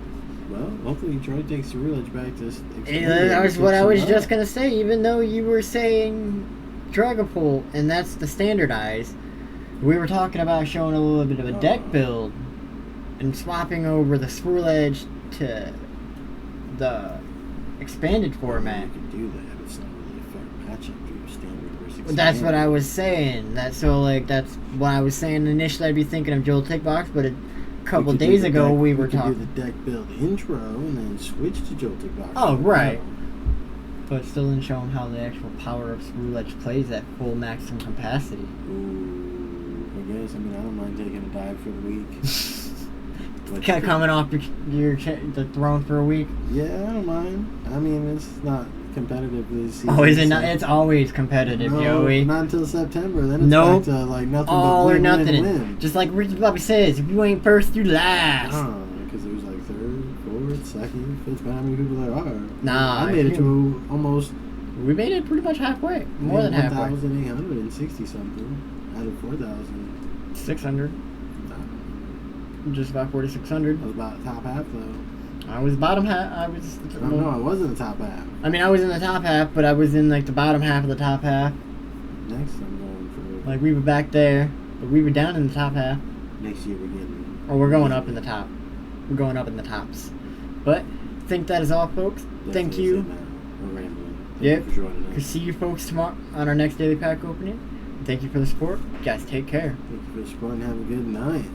Well, hopefully Troy takes the real edge back to that was what I was just going to say. Even though you were saying Dragapult, and that's the standardized. We were talking about showing a little bit of a deck build and swapping over the Swirl Edge to the expanded format. You could do that. It's not really a fair matchup to your standard versus expanded. That's what I was saying. That's what I was saying initially. I'd be thinking of Joltik Box, but a couple days ago we were talking. Do the deck build intro and then switch to Joltik Box. Oh, right. But still didn't show them how the actual power of Swirl Edge plays at full maximum capacity. Ooh, I guess. I mean, I don't mind taking a dive for the week. Kind of coming off the throne for a week. Yeah, I don't mind. I mean, it's not competitive this season. Oh, is it not? It's always competitive, no, Joey. Not until September. Then it's back to like nothing all but or nothing. win. Just like Richard Bobby says, if you ain't first, you last. Because there's like third, fourth, second, fifth. How many people there are? Nah, I made it to almost. We made it pretty much halfway. More than halfway. 1,860 something out of 4,000. 600. Just about 4,600. I was about top half though. I was bottom half. I was. No, I was in the top half. I mean, I was in the top half, but I was in like the bottom half of the top half. Next, I'm going for. Like we were back there, but we were down in the top half. Next year we're getting. Or we're going up in the top. We're going up in the tops. But I think that is all, folks. Thank you. We're rambling. Yep. Thank you for joining us. See you folks tomorrow on our next daily pack opening. Thank you for the support. You guys take care. Thank you for the support and have a good night.